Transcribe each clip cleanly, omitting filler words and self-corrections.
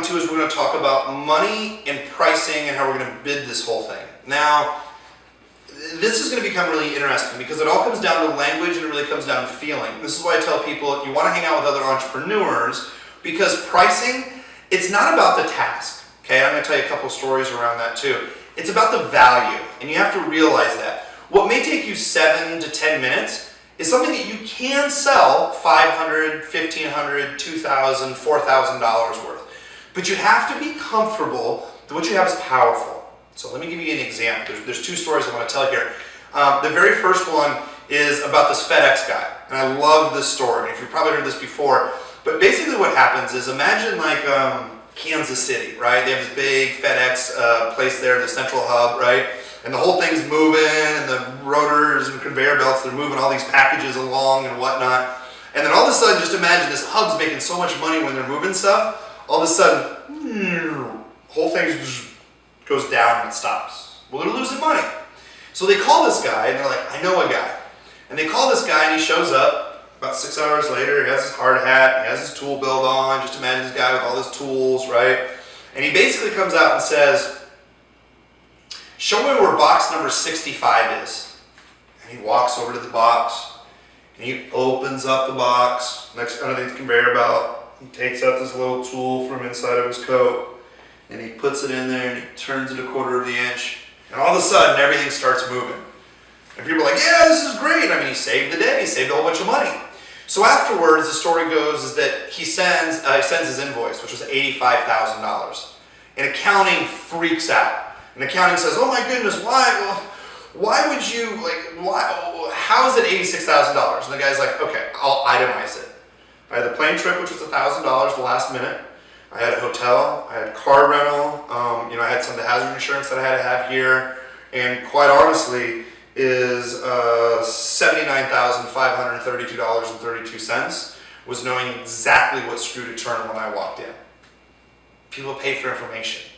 to is we're going to talk about money and pricing and how we're going to bid this whole thing. Now, this is going to become really interesting because it all comes down to language and it really comes down to feeling. This is why I tell people you want to hang out with other entrepreneurs because pricing, it's not about the task. Okay, I'm going to tell you a couple stories around that too. It's about the value, and you have to realize that. What may take you 7 to 10 minutes is something that you can sell $500, $1,500, $2,000, $4,000 worth. But you have to be comfortable that what you have is powerful. So let me give you an example. There's two stories I want to tell here. The very first one is about this FedEx guy, and I love this story. If you've probably heard this before, but basically what happens is imagine like Kansas City, right? They have this big FedEx place there, the central hub, right? And the whole thing's moving, and the rotors and conveyor belts, they're moving all these packages along and whatnot. And then all of a sudden, just imagine this hub's making so much money when they're moving stuff, all of a sudden, whole thing goes down and it stops. Well, they're losing money. So they call this guy, and they're like, I know a guy. And they call this guy, and he shows up. About 6 hours later, he has his hard hat, he has his tool belt on, just imagine this guy with all his tools, right? And he basically comes out and says, show me where box number 65 is. And he walks over to the box, and he opens up the box, next underneath the conveyor belt. He takes out this little tool from inside of his coat, and he puts it in there, and he turns it 1/4 of the inch, and all of a sudden, everything starts moving. And people are like, yeah, this is great. I mean, he saved the day, he saved a whole bunch of money. So afterwards, the story goes is that he sends his invoice, which was $85,000. And accounting freaks out. And accounting says, oh my goodness, why would you, how is it $86,000? And the guy's like, okay, I'll itemize it. I had the plane trip, which was $1,000 the last minute. I had a hotel, I had car rental, I had some of the hazard insurance that I had to have here. And quite honestly, is $79,532.32 was knowing exactly what screw to turn when I walked in. People pay for information.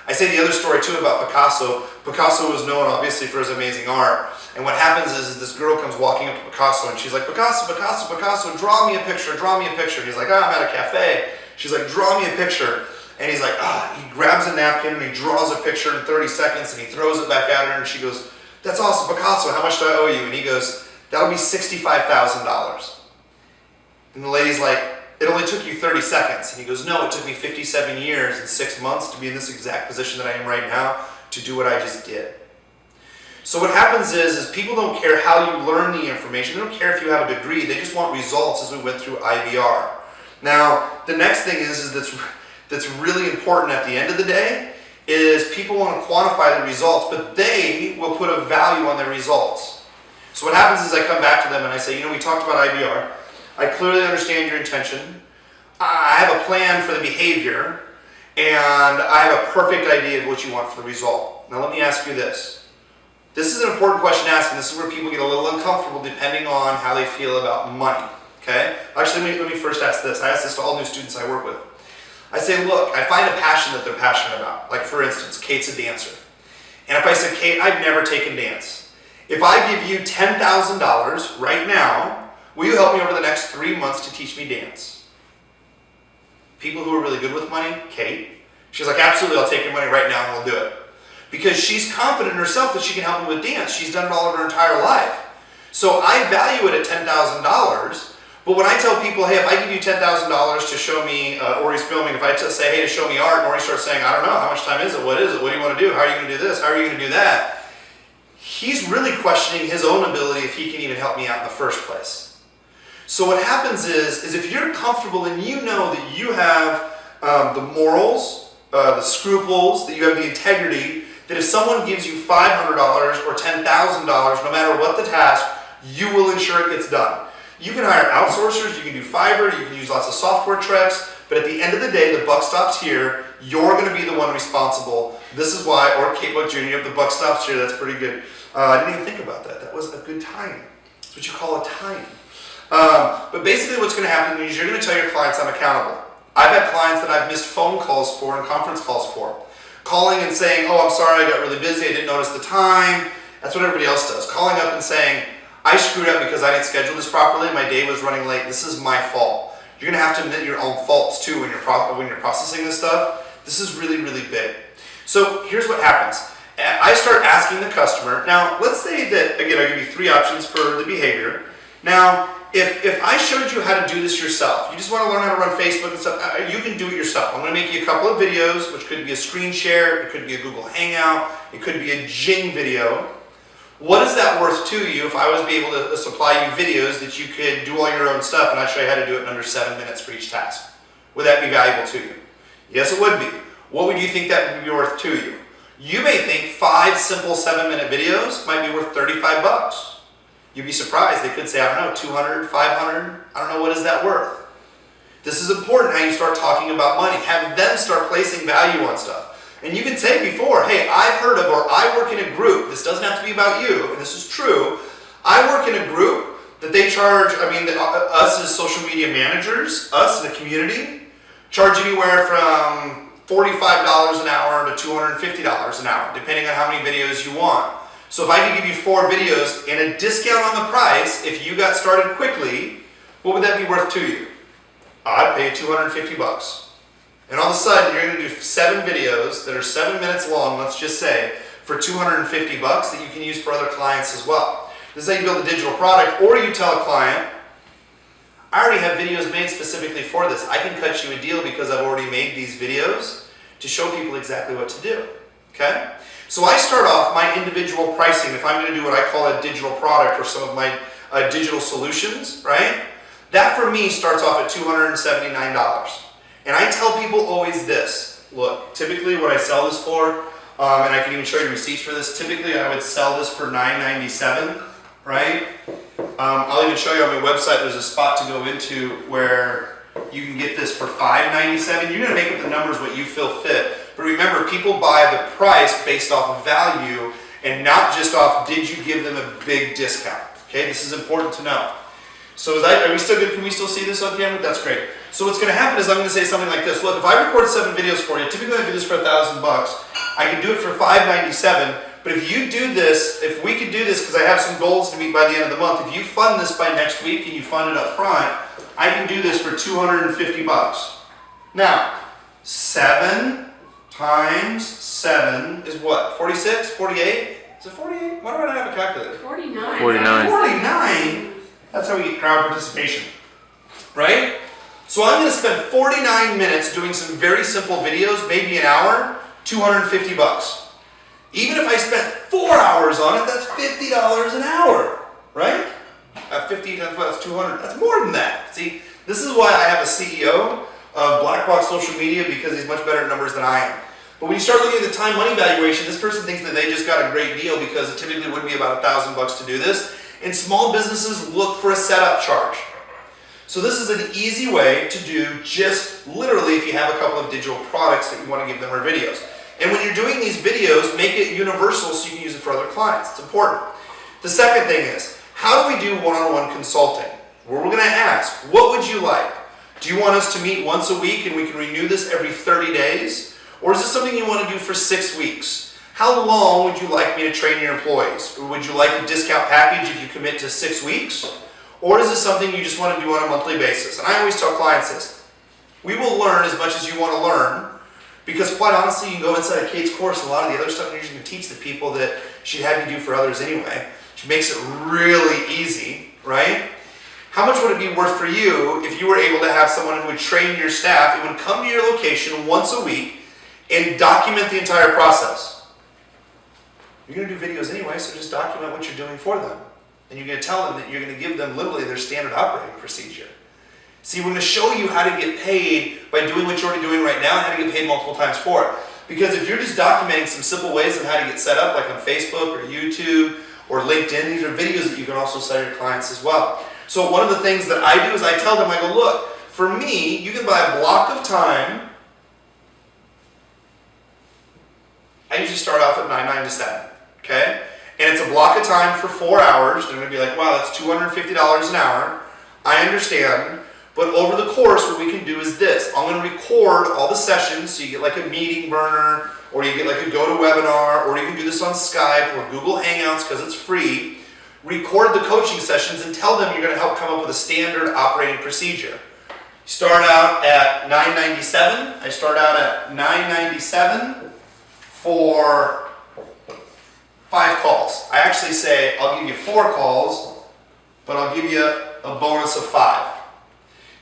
I say the other story too about Picasso. Picasso was known obviously for his amazing art. And what happens is this girl comes walking up to Picasso and she's like, Picasso, Picasso, Picasso, draw me a picture, draw me a picture. And he's like, I'm at a cafe. She's like, draw me a picture. And he's like, he grabs a napkin and he draws a picture in 30 seconds and he throws it back at her and she goes, that's awesome, Picasso, how much do I owe you? And he goes, that'll be $65,000. And the lady's like, it only took you 30 seconds. And he goes, no, it took me 57 years and 6 months to be in this exact position that I am right now to do what I just did. So what happens is people don't care how you learn the information. They don't care if you have a degree. They just want results as we went through IBR. Now, the next thing is that's really important at the end of the day is people want to quantify the results, but they will put a value on their results. So what happens is I come back to them and I say, we talked about IBR. I clearly understand your intention. I have a plan for the behavior, and I have a perfect idea of what you want for the result. Now let me ask you this. This is an important question to ask, and this is where people get a little uncomfortable depending on how they feel about money. Okay? Actually, let me first ask this. I ask this to all new students I work with. I say, look, I find a passion that they're passionate about. Like for instance, Kate's a dancer. And if I said, Kate, I've never taken dance. If I give you $10,000 right now, will you help me over the next 3 months to teach me dance? People who are really good with money, Kate, she's like, absolutely, I'll take your money right now and we'll do it. Because she's confident in herself that she can help me with dance. She's done it all of her entire life. So I value it at $10,000. But when I tell people, hey, if I give you $10,000 to show me, Ori's filming, if I say, hey, to show me art, and Ori starts saying, I don't know, how much time is it? What is it? What do you want to do? How are you going to do this? How are you going to do that? He's really questioning his own ability if he can even help me out in the first place. So what happens is if you're comfortable and you know that you have the morals, the scruples, that you have the integrity, that if someone gives you $500 or $10,000, no matter what the task, you will ensure it gets done. You can hire outsourcers, you can do Fiverr, you can use lots of software tricks, but at the end of the day, the buck stops here. You're going to be the one responsible. This is why, or Kate Buck Jr., the buck stops here. That's pretty good. I didn't even think about that. That was a good time. That's what you call a time. But basically what's going to happen is you're going to tell your clients I'm accountable. I've had clients that I've missed phone calls for and conference calls for. Calling and saying, oh, I'm sorry, I got really busy, I didn't notice the time. That's what everybody else does. Calling up and saying, I screwed up because I didn't schedule this properly, my day was running late, this is my fault. You're gonna have to admit your own faults too when you're processing this stuff. This is really, really big. So here's what happens. I start asking the customer. Now, let's say that, again, I give you 3 options for the behavior. Now, if I showed you how to do this yourself, you just want to learn how to run Facebook and stuff, you can do it yourself. I'm going to make you a couple of videos, which could be a screen share, it could be a Google Hangout, it could be a Jing video. What is that worth to you if I was able to supply you videos that you could do all your own stuff and I'd show you how to do it in under 7 minutes for each task? Would that be valuable to you? Yes, it would be. What would you think that would be worth to you? You may think 5 simple 7-minute videos might be worth $35. You'd be surprised. They could say, I don't know, 200, 500. I don't know, what is that worth? This is important how you start talking about money. Have them start placing value on stuff. And you can say before, hey, I've heard of, or I work in a group. This doesn't have to be about you, and this is true. I work in a group that they charge, us as social media managers, us in the community, charge anywhere from $45 an hour to $250 an hour, depending on how many videos you want. So if I could give you 4 videos and a discount on the price, if you got started quickly, what would that be worth to you? I'd pay you $250. And all of a sudden, you're going to do 7 videos that are 7 minutes long, let's just say, for $250 that you can use for other clients as well. This is how you build a digital product, or you tell a client, I already have videos made specifically for this. I can cut you a deal because I've already made these videos to show people exactly what to do, okay? So I start off my individual pricing, if I'm going to do what I call a digital product or some of my digital solutions, right? That for me starts off at $279. And I tell people always this, look, typically what I sell this for, and I can even show you receipts for this, typically I would sell this for $997, right? I'll even show you on my website, there's a spot to go into where you can get this for $597. You're going to make up the numbers what you feel fit. But remember, people buy the price based off of value and not just off did you give them a big discount. Okay, this is important to know. So are we still good? Can we still see this on camera? That's great. So what's going to happen is I'm going to say something like this. Look, if I record 7 videos for you, typically I do this for $1,000. I can do it for $597. But if you do this, if we could do this, because I have some goals to meet by the end of the month, if you fund this by next week and you fund it up front, I can do this for $250. Now, 7 times 7 is what? 46? 48? Is it 48? Why do I not have a calculator? 49. 49? That's how we get crowd participation, right? So I'm going to spend 49 minutes doing some very simple videos, maybe an hour, $250. Even if I spent 4 hours on it, that's $50 an hour, right? 50 times 5, that's 200. That's more than that. See, this is why I have a CEO of Black Box Social Media, because he's much better at numbers than I am. But when you start looking at the time money valuation, this person thinks that they just got a great deal because it typically would be about $1,000 to do this. And small businesses look for a setup charge. So this is an easy way to do just literally if you have a couple of digital products that you want to give them or videos. And when you're doing these videos, make it universal so you can use it for other clients. It's important. The second thing is, how do we do one-on-one consulting? Where we're going to ask, what would you like? Do you want us to meet once a week and we can renew this every 30 days? Or is this something you want to do for 6 weeks? How long would you like me to train your employees? Or would you like a discount package if you commit to 6 weeks? Or is this something you just want to do on a monthly basis? And I always tell clients this, we will learn as much as you want to learn, because quite honestly, you can go inside of Kate's course and a lot of the other stuff you're just going to teach the people that she'd have you do for others anyway. She makes it really easy, right? How much would it be worth for you if you were able to have someone who would train your staff and would come to your location once a week and document the entire process? You're going to do videos anyway, so just document what you're doing for them. And you're going to tell them that you're going to give them literally their standard operating procedure. See, we're going to show you how to get paid by doing what you're already doing right now and how to get paid multiple times for it. Because if you're just documenting some simple ways of how to get set up, like on Facebook or YouTube or LinkedIn, these are videos that you can also sell your clients as well. So one of the things that I do is I tell them, I go, look, for me, you can buy a block of time. I usually start off at 9 to 7, okay? And it's a block of time for 4 hours. They're going to be like, wow, that's $250 an hour. I understand. But over the course, what we can do is this. I'm going to record all the sessions, so you get like a meeting burner, or you get like a GoToWebinar, or you can do this on Skype or Google Hangouts because it's free. Record the coaching sessions and tell them you're going to help come up with a standard operating procedure. Start out at $9.97. I start out at $9.97 for 5 calls. I actually say I'll give you 4 calls, but I'll give you a bonus of 5.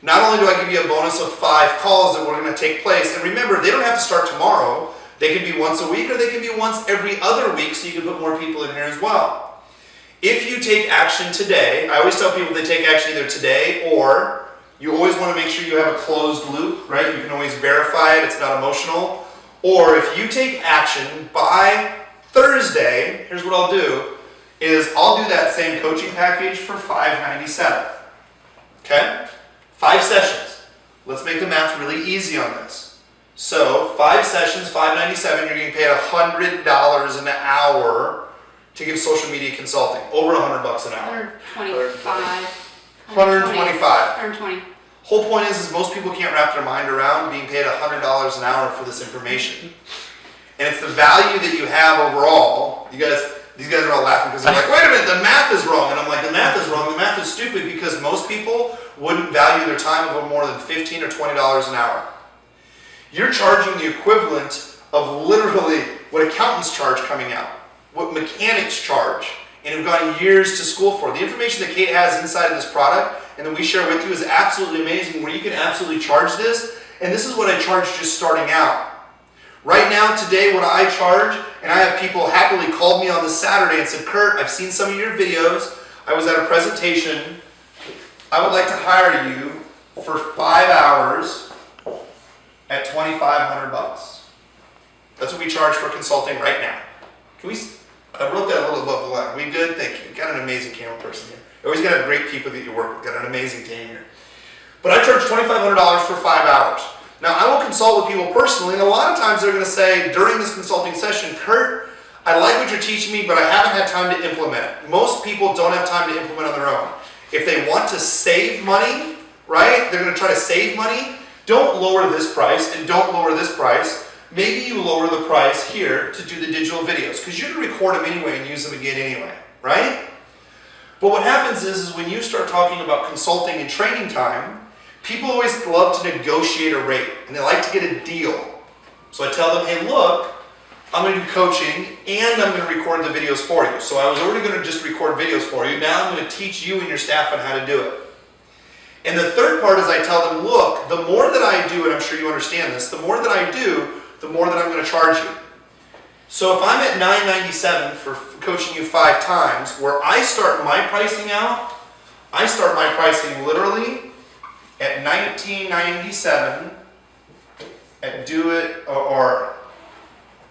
Not only do I give you a bonus of 5 calls that we're going to take place, and remember, they don't have to start tomorrow. They can be once a week or they can be once every other week, so you can put more people in here as well. If you take action today, I always tell people they take action either today or you always want to make sure you have a closed loop, right? You can always verify it, it's not emotional. Or if you take action by Thursday, here's what I'll do, is I'll do that same coaching package for $5.97. Okay? 5 sessions. Let's make the math really easy on this. So 5 sessions, $5.97, you're getting paid $100 an hour to give social media consulting. Over $100 an hour. 125. Whole point is most people can't wrap their mind around being paid $100 an hour for this information. And it's the value that you have overall. These guys are all laughing because they're like, wait a minute, the math is wrong. And I'm like, the math is wrong. The math is stupid because most people wouldn't value their time over more than $15 or $20 an hour. You're charging the equivalent of literally what accountants charge coming out, what mechanics charge, and have gone years to school for. The information that Kate has inside of this product and that we share with you is absolutely amazing, where you can absolutely charge this. And this is what I charge just starting out. Right now, today, what I charge, and I have people happily called me on this Saturday and said, Kurt, I've seen some of your videos. I was at a presentation. I would like to hire you for 5 hours at $2,500. That's what we charge for consulting right now. Can we? I wrote that a little above the line. We good? Thank you. Got an amazing camera person here. You always got to have great people that you work with. Got an amazing team here. But I charge $2,500 for 5 hours. Now, I will consult with people personally, and a lot of times they're going to say during this consulting session, Kurt, I like what you're teaching me, but I haven't had time to implement it. Most people don't have time to implement on their own. If they want to save money, right, they're going to try to save money, don't lower this price and don't lower this price. Maybe you lower the price here to do the digital videos because you're going to record them anyway and use them again anyway, right? But what happens is when you start talking about consulting and training time, people always love to negotiate a rate and they like to get a deal. So I tell them, hey, look, I'm going to do coaching and I'm going to record the videos for you. So I was already going to just record videos for you. Now I'm going to teach you and your staff on how to do it. And the third part is I tell them, look, the more that I do, and I'm sure you understand this, the more that I do, the more that I'm going to charge you. So if I'm at $9.97 for coaching you 5 times, where I start my pricing out, I start my pricing literally at $19.97 at do it, or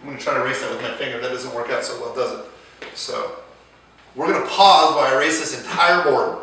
I'm going to try to erase that with my finger. That doesn't work out so well, does it? So we're going to pause while I erase this entire board.